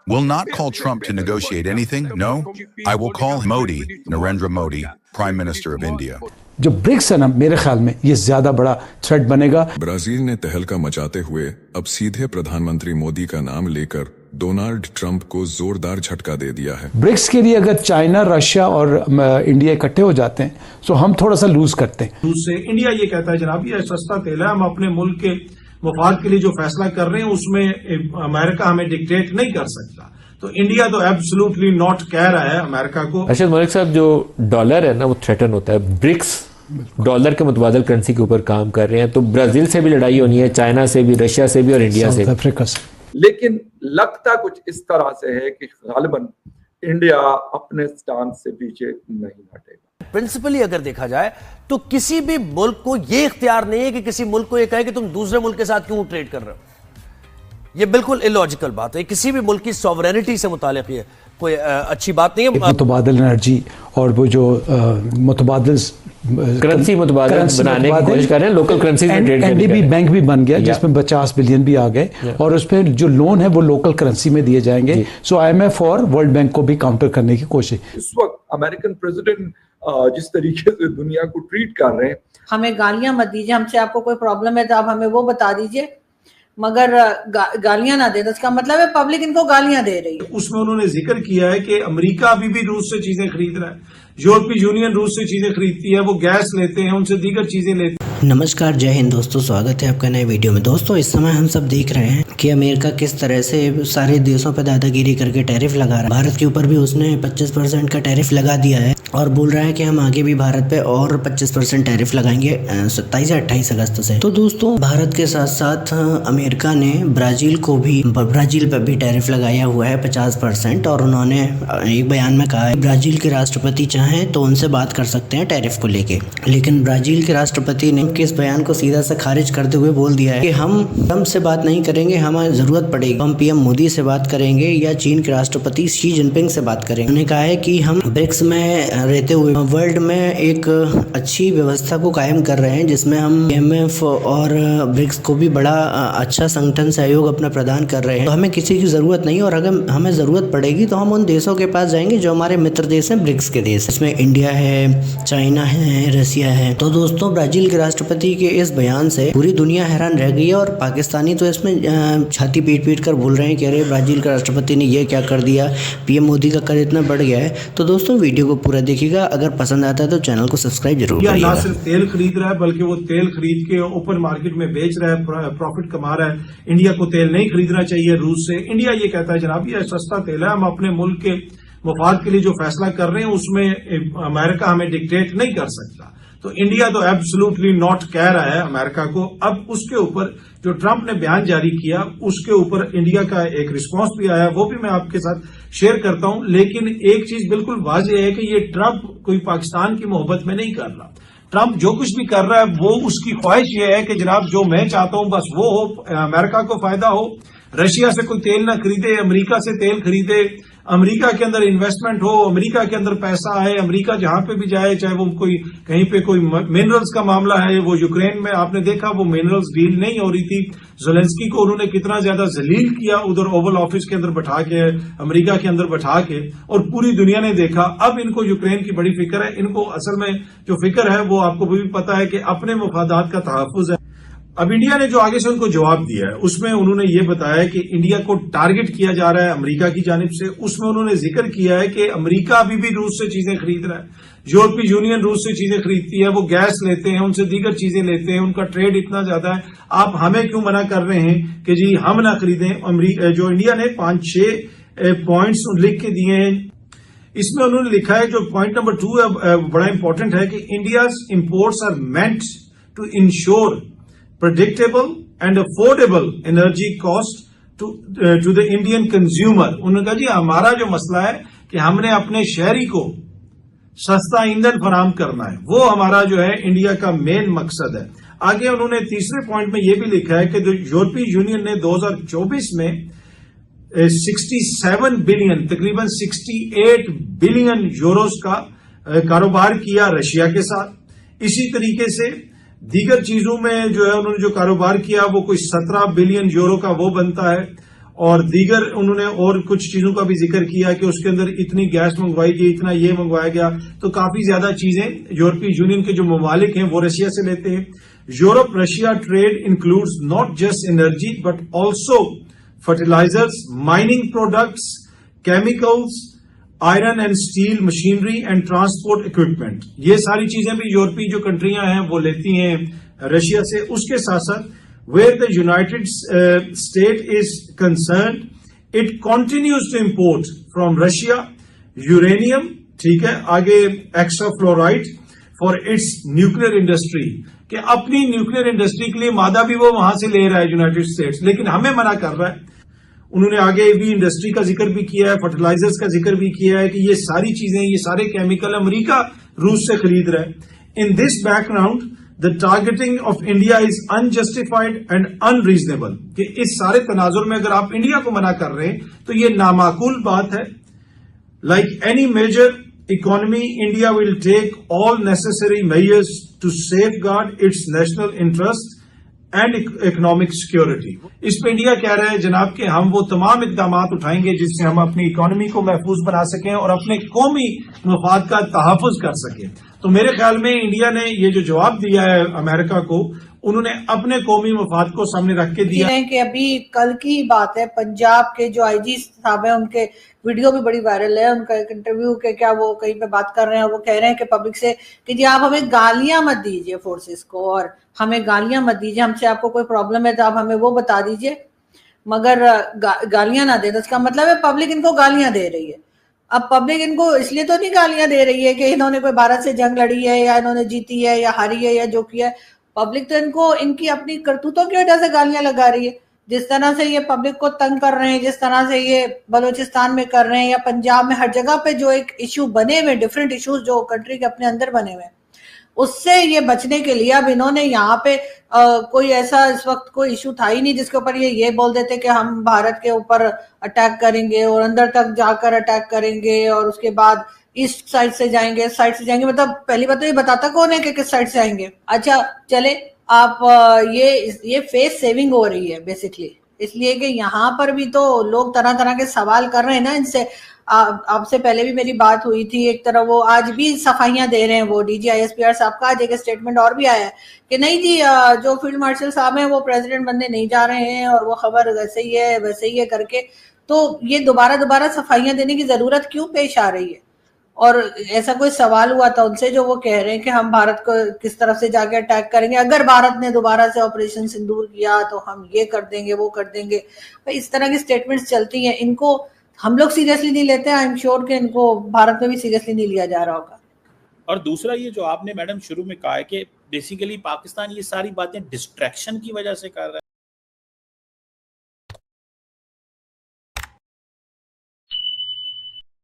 will not call Trump to negotiate anything. No, I will call Modi, Narendra Modi, Prime Minister of India. جو BRICS ہے نا میرے خیال میں یہ زیادہ بڑا تھریٹ بنے گا. برازیل نے تہلکہ مچاتے ہوئے اب سیدھے پردھان منتری مودی کا نام لے کر ڈونالڈ ٹرمپ کو زوردار جھٹکا دے دیا ہے. برکس کے لیے اگر چائنا، رشیا اور انڈیا اکٹھے ہو جاتے ہیں تو ہم تھوڑا سا لوز کرتے ہیں. روس سے انڈیا یہ کہتا ہے جناب یہ سستا تیل ہے، ہم اپنے ملک کے مفاد کے لیے جو فیصلہ کر رہے ہیں اس میں امریکہ ہمیں ڈکٹیٹ نہیں کر سکتا. تو انڈیا تو ایبسولوٹلی ناٹ کہہ رہا ہے امریکہ کو. ارشد ملک صاحب، جو ڈالر ہے نا وہ تھریٹن ہوتا ہے. برکس ڈالر کے متبادل کرنسی کے اوپر کام کر رہے ہیں، تو برازیل سے بھی لڑائی ہونی ہے، چائنا سے بھی، رشیا سے بھی اور انڈیا سے بھی. لیکن لگتا کچھ اس طرح سے ہے کہ غالباً انڈیا اپنے سٹانس سے پیچھے نہیں ہٹے گا. پرنسپلی اگر دیکھا جائے تو کسی بھی ملک کو یہ اختیار نہیں ہے کہ کسی ملک کو یہ کہے کہ تم دوسرے ملک کے ساتھ کیوں ٹریڈ کر رہے ہو. یہ بالکل الوجیکل بات ہے. کسی بھی ملک کی سوورینٹی سے متعلق یہ کوئی اچھی بات نہیں ہے. متبادل انرجی اور وہ جو متبادل کرنسی متبادل بنانے کی کوشش کر رہے ہیں، لوکل کرنسی میں trade. N D B bank بھی بن گیا جس میں 50 بلین بھی آ گئے اور اس پہ جو لون ہے وہ لوکل کرنسی میں دیے جائیں گے. سو آئی ایم ایف اور ورلڈ بینک کو بھی کاؤنٹر کرنے کی کوشش. اس وقت امریکن پریزیڈنٹ جس طریقے سے دنیا کو ٹریٹ کر رہے ہیں، ہمیں گالیاں مت دیجیے، ہم سے آپ کو کوئی پرابلم ہے تو آپ ہمیں وہ بتا دیجیے، مگر گالیاں نہ دیں. اس کا مطلب ہے پبلک ان کو گالیاں دے رہی ہے. اس میں انہوں نے ذکر کیا ہے کہ امریکہ ابھی بھی روس سے چیزیں خرید رہا ہے، یورپی یونین روس سے چیزیں خریدتی ہے، وہ گیس لیتے ہیں، ان سے دیگر چیزیں لیتے ہیں. نمسکار، جے ہند دوستو، سواگت ہے آپ کا نئے ویڈیو میں. دوستو اس سمے ہم سب دیکھ رہے ہیں کہ امریکہ کس طرح سے سارے دیشوں پہ دادا گیری کر کے ٹیرف لگا رہا ہے. بھارت کے اوپر بھی اس نے 25% کا ٹیرف لگا دیا ہے اور بول رہا ہے کہ ہم آگے بھی بھارت پہ اور 25% ٹیرف لگائیں گے 27 یا 28 اگست سے. تو دوستو بھارت کے ساتھ ساتھ امریکہ نے برازیل پہ بھی ٹیرف لگایا ہوا ہے 50%، اور انہوں نے ایک بیان میں کہا ہے برازیل کے راشٹرپتی چاہیں تو ان سے بات کر سکتے ہیں ٹیرف کو لے کے. لیکن برازیل کے راشٹرپتی نے اس بیان کو سیدھا سا خارج کرتے ہوئے بول دیا ہے کہ ہم ٹرمپ سے بات نہیں کریں گے، ہمیں ضرورت پڑے گی ہم پی ایم مودی سے بات کریں گے یا چین کے راشٹرپتی شی جن پنگ سے بات کریں گے. انہوں نے کہا ہے کہ ہم برکس میں رہتے ہوئے ورلڈ میں ایک اچھی ویوستھا کو قائم کر رہے ہیں جس میں ہم ایم ایف اور برکس کو بھی بڑا اچھا سنگٹھن سہیوگ اپنا پردان کر رہے ہیں. تو ہمیں کسی کی ضرورت نہیں، اور اگر ہمیں ضرورت پڑے گی تو ہم ان دیشوں کے پاس جائیں گے جو ہمارے متر دیش ہیں، برکس کے دیش. اس میں انڈیا ہے، چائنا ہے، رشیا ہے. تو دوستوں برازیل کے راشٹرپتی کے اس بیان سے پوری دنیا حیران رہ گئی ہے، اور پاکستانی تو اس میں چھاتی پیٹ کر بول رہے ہیں کہ ارے برازیل کا راشٹرپتی نے یہ کیا کر دیا، پی ایم مودی کا قد اتنا بڑھ گیا ہے. تو دوستوں ویڈیو کو پورا دیکھیے گا، اگر پسند آتا ہے تو چینل کو سبسکرائب ضرور کریے گا. نہ صرف تیل خرید رہا ہے بلکہ وہ تیل خرید کے اوپن مارکیٹ میں بیچ رہا ہے، پروفٹ کما رہا ہے. انڈیا کو تیل نہیں خریدنا چاہیے روس سے. انڈیا یہ کہتا ہے جناب یہ سستا تیل ہے، ہم اپنے ملک کے مفاد کے لیے جو فیصلہ کر رہے ہیں اس میں امریکہ ہمیں ڈکٹیٹ نہیں کر سکتا. تو انڈیا تو ایبسولوٹلی ناٹ کہہ رہا ہے امریکہ کو. اب اس کے اوپر جو ٹرمپ نے بیان جاری کیا اس کے اوپر انڈیا کا ایک رسپانس بھی آیا، وہ بھی میں آپ کے ساتھ شیئر کرتا ہوں. لیکن ایک چیز بالکل واضح ہے کہ یہ ٹرمپ کوئی پاکستان کی محبت میں نہیں کر رہا. ٹرمپ جو کچھ بھی کر رہا ہے وہ اس کی خواہش یہ ہے کہ جناب جو میں چاہتا ہوں بس وہ ہو، امریکہ کو فائدہ ہو. رشیا سے کوئی تیل نہ خریدے، امریکہ سے تیل خریدے، امریکہ کے اندر انویسٹمنٹ ہو، امریکہ کے اندر پیسہ آئے. امریکہ جہاں پہ بھی جائے، چاہے وہ کوئی کہیں پہ کوئی منرلز کا معاملہ ہے، وہ یوکرین میں آپ نے دیکھا وہ منرلز ڈیل نہیں ہو رہی تھی. زیلنسکی کو انہوں نے کتنا زیادہ ذلیل کیا ادھر اوول آفس کے اندر بٹھا کے، امریکہ کے اندر بٹھا کے، اور پوری دنیا نے دیکھا. اب ان کو یوکرین کی بڑی فکر ہے. ان کو اصل میں جو فکر ہے وہ آپ کو بھی پتا ہے کہ اپنے مفادات کا تحفظ ہے. اب انڈیا نے جو آگے سے ان کو جواب دیا ہے اس میں انہوں نے یہ بتایا کہ انڈیا کو ٹارگٹ کیا جا رہا ہے امریکہ کی جانب سے. اس میں انہوں نے ذکر کیا ہے کہ امریکہ ابھی بھی روس سے چیزیں خرید رہا ہے، یورپی یونین روس سے چیزیں خریدتی ہے، وہ گیس لیتے ہیں، ان سے دیگر چیزیں لیتے ہیں، ان کا ٹریڈ اتنا زیادہ ہے. آپ ہمیں کیوں منع کر رہے ہیں کہ جی ہم نہ خریدیں. جو انڈیا نے 5-6 پوائنٹس لکھ کے دیے ہیں. اس میں انہوں نے لکھا ہے جو پوائنٹ نمبر 2 ہے بڑا امپورٹنٹ ہے کہ India's imports are meant to ensure predictable and affordable energy cost to the Indian consumer. انہوں نے کہا جی ہمارا جو مسئلہ ہے کہ ہم نے اپنے شہری کو سستا ایندھن فراہم کرنا ہے، وہ ہمارا جو ہے انڈیا کا مین مقصد ہے. آگے انہوں نے تیسرے پوائنٹ میں یہ بھی لکھا ہے کہ جو یورپی یونین نے 2024 میں 67 بلین تقریباً 68 بلین یوروز کا کاروبار کیا رشیا کے ساتھ. اسی طریقے سے دیگر چیزوں میں جو ہے انہوں نے جو کاروبار کیا وہ کوئی 17 بلین یورو کا وہ بنتا ہے. اور دیگر انہوں نے اور کچھ چیزوں کا بھی ذکر کیا کہ اس کے اندر اتنی گیس منگوائی گئی, اتنا یہ منگوایا گیا. تو کافی زیادہ چیزیں یورپی یونین کے جو ممالک ہیں وہ رشیا سے لیتے ہیں. Europe Russia trade includes not just energy but also fertilisers, mining products, chemicals, iron and steel, machinery and transport equipment. یہ ساری چیزیں بھی یورپی جو کنٹریاں ہیں وہ لیتی ہیں رشیا سے. اس کے ساتھ ساتھ where the United States is concerned, it continues to import from Russia uranium, ٹھیک ہے, آگے extra fluoride for its nuclear industry, کہ اپنی نیوکلیر انڈسٹری کے لیے مادہ بھی وہ وہاں سے لے رہا ہے یونائٹڈ اسٹیٹس, لیکن ہمیں منع کر رہا ہے. انہوں نے آگے بھی انڈسٹری کا ذکر بھی کیا ہے, فرٹیلائزرز کا ذکر بھی کیا ہے کہ یہ ساری چیزیں, یہ سارے کیمیکل امریکہ روس سے خرید رہا ہے. In this background the targeting of India is unjustified and unreasonable, کہ اس سارے تناظر میں اگر آپ انڈیا کو منع کر رہے ہیں تو یہ نامعقول بات ہے. Like any major economy, India will take all necessary measures to safeguard its national interest and economic security. اس پہ انڈیا کہہ رہا ہے جناب کہ ہم وہ تمام اقدامات اٹھائیں گے جس سے ہم اپنی اکانومی کو محفوظ بنا سکیں اور اپنے قومی مفاد کا تحفظ کر سکیں. تو میرے خیال میں انڈیا نے یہ جو جواب دیا ہے امریکہ کو, انہوں نے اپنے قومی مفاد کو سامنے رکھ کے دیا. کہ ابھی کل کی بات ہے, پنجاب کے جو آئی جی صاحب ہیں ان کے ویڈیو بھی بڑی وائرل ہے, ان کا ایک انٹرویو کہ کیا وہ کہیں پہ بات کر رہے ہیں اور وہ کہہ رہے ہیں کہ پبلک سے کہ جی آپ ہمیں گالیاں مت دیجیے فورسز کو, اور ہمیں گالیاں مت دیجیے, ہم سے آپ کو کوئی پرابلم ہے تو آپ ہمیں وہ بتا دیجیے مگر گالیاں نہ دیں. تو اس کا مطلب ہے پبلک ان کو گالیاں دے رہی ہے. اب پبلک ان کو اس لیے تو نہیں گالیاں دے رہی ہے کہ انہوں نے کوئی بھارت سے جنگ لڑی ہے یا انہوں نے جیتی ہے یا ہاری ہے یا جو کیا ہے. پبلک تو ان کو ان کی اپنی کرتوتوں کی وجہ سے گالیاں لگا رہی ہے. جس طرح سے یہ پبلک کو تنگ کر رہے ہیں, جس طرح سے یہ بلوچستان میں کر رہے ہیں یا پنجاب میں, ہر جگہ پہ جو ایک ایشو بنے ہوئے, ڈفرینٹ ایشوز جو کنٹری کے اپنے اندر بنے ہوئے, اس سے یہ بچنے کے لیے اب انہوں نے یہاں پہ کوئی ایسا اس وقت کوئی ایشو تھا ہی نہیں جس کے اوپر یہ بول دیتے کہ ہم بھارت کے اوپر اٹیک کریں گے اور اندر تک جا کر اٹیک کریں گے اور اس کے بعد ایسٹ سائڈ سے جائیں گے, سائڈ سے جائیں گے. مطلب پہلی بات تو یہ بتاتا کون ہے کہ کس سائڈ سے آئیں گے. اچھا چلے آپ یہ فیس سیونگ ہو رہی ہے بیسکلی, اس لیے کہ یہاں پر بھی تو لوگ طرح طرح کے سوال کر رہے ہیں نا ان سے. آپ سے پہلے بھی میری بات ہوئی تھی, ایک طرح وہ آج بھی صفائیاں دے رہے ہیں, وہ D G I S P R صاحب کا آج ایک اسٹیٹمنٹ اور بھی آیا ہے کہ نہیں جی جو فیلڈ مارشل صاحب ہیں وہ پریزیڈنٹ بننے نہیں جا رہے ہیں اور وہ خبر ویسے ہی ہے ویسے ہی ہے کر کے. تو یہ دوبارہ صفائیاں دینے کی ضرورت کیوں پیش آ رہی ہے؟ اور ایسا کوئی سوال ہوا تھا ان سے جو وہ کہہ رہے ہیں کہ ہم بھارت کو کس طرف سے جا کے اٹیک کریں گے, اگر بھارت نے دوبارہ سے آپریشن سندور کیا تو ہم یہ کر دیں گے وہ کر دیں گے. اس طرح کی سٹیٹمنٹس چلتی ہیں, ان کو ہم لوگ سیریسلی نہیں لیتے, آئی ایم شیور کہ ان کو بھارت میں بھی سیریسلی نہیں لیا جا رہا ہوگا. اور دوسرا یہ جو آپ نے میڈم شروع میں کہا ہے کہ بیسیکلی پاکستان یہ ساری باتیں ڈسٹریکشن کی وجہ سے کر رہا ہے.